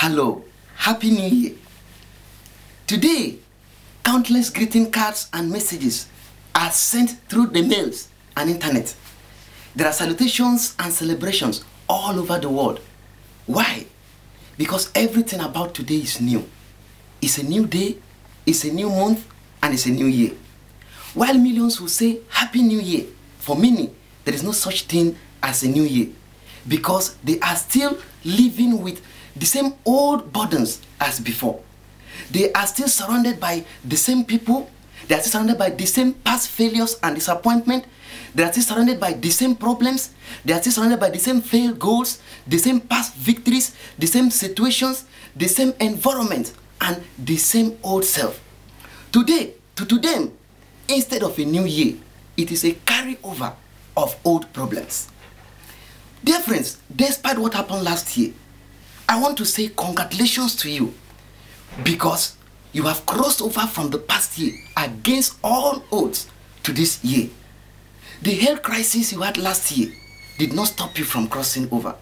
Hello, Happy New Year. Today, countless greeting cards and messages are sent through the mails and internet. There are salutations and celebrations all over the world. Why? Because everything about today is new. It's a new day, it's a new month, and it's a new year. While millions will say Happy New Year, for many, there is no such thing as a new year because they are still living with the same old burdens as before. They are still surrounded by the same people. They are still surrounded by the same past failures and disappointment. They are still surrounded by the same problems. They are still surrounded by the same failed goals, the same past victories, the same situations, the same environment, and the same old self. Today, to them, instead of a new year, it is a carryover of old problems. Dear friends, despite what happened last year, I want to say congratulations to you because you have crossed over from the past year against all odds to this year. The health crisis you had last year did not stop you from crossing over.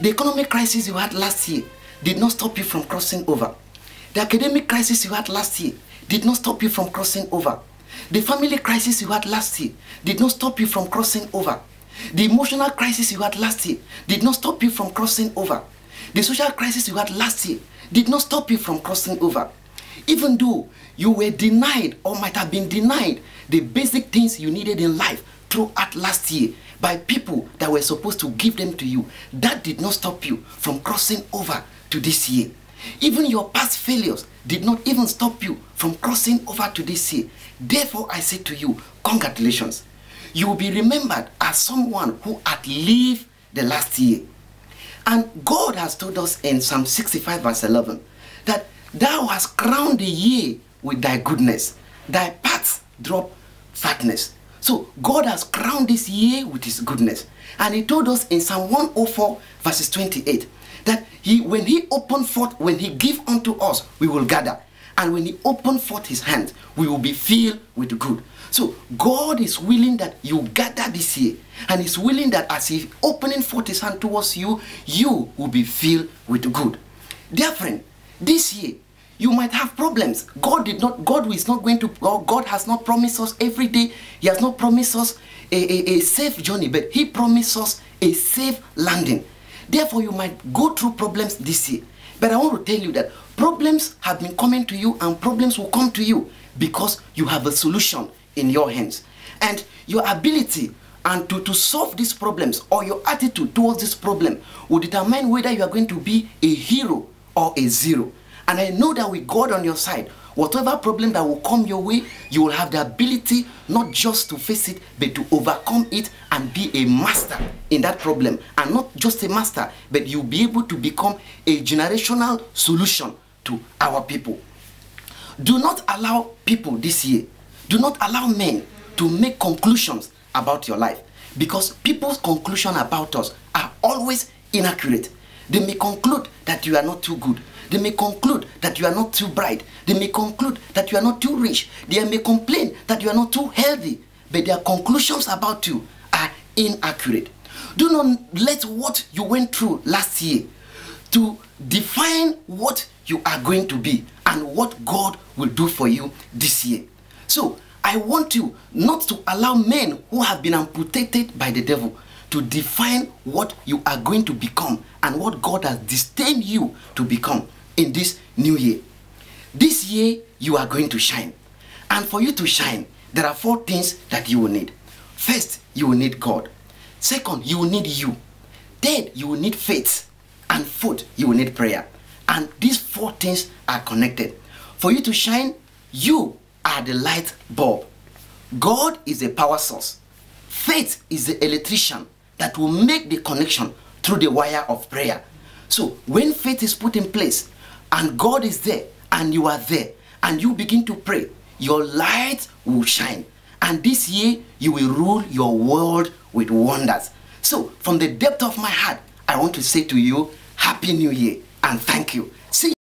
The economic crisis you had last year did not stop you from crossing over. The academic crisis you had last year did not stop you from crossing over. The family crisis you had last year did not stop you from crossing over. The emotional crisis you had last year did not stop you from crossing over. The social crisis you had last year did not stop you from crossing over. Even though you were denied or might have been denied the basic things you needed in life throughout last year by people that were supposed to give them to you, that did not stop you from crossing over to this year. Even your past failures did not even stop you from crossing over to this year. Therefore, I say to you, congratulations. You will be remembered as someone who had lived the last year. And God has told us in Psalm 65 verse 11 that thou hast crowned the year with thy goodness. Thy paths drop fatness. So God has crowned this year with his goodness. And he told us in Psalm 104 verses 28 that when he opened forth, when he give unto us, we will gather. And when he opened forth his hand, we will be filled with good. So God is willing that you gather this year. And he's willing that as he opening forth his hand towards you, you will be filled with good. Dear friend, this year, you might have problems. God has not promised us every day. He has not promised us a safe journey, but he promised us a safe landing. Therefore, you might go through problems this year. But I want to tell you that problems have been coming to you and problems will come to you because you have a solution in your hands. And your ability and to solve these problems or your attitude towards this problem will determine whether you are going to be a hero or a zero. And I know that with God on your side, whatever problem that will come your way, you will have the ability not just to face it, but to overcome it and be a master in that problem. And not just a master, but you'll be able to become a generational solution to our people. Do not allow people this year, do not allow men to make conclusions about your life, because people's conclusions about us are always inaccurate. They may conclude that you are not too good. They may conclude that you are not too bright. They may conclude that you are not too rich. They may complain that you are not too healthy. But their conclusions about you are inaccurate. Do not let what you went through last year to define what you are going to be and what God will do for you this year. So, I want you not to allow men who have been amputated by the devil to define what you are going to become and what God has destined you to become in this new year. This year, you are going to shine. And for you to shine, there are 4 things that you will need. First, you will need God. Second, you will need you. Third, you will need faith. And fourth, you will need prayer. And these 4 things are connected. For you to shine, you are the light bulb. God is the power source. Faith is the electrician that will make the connection through the wire of prayer. So when faith is put in place and God is there and you are there and you begin to pray, your light will shine. And this year you will rule your world with wonders. So from the depth of my heart, I want to say to you, Happy New Year and thank you. See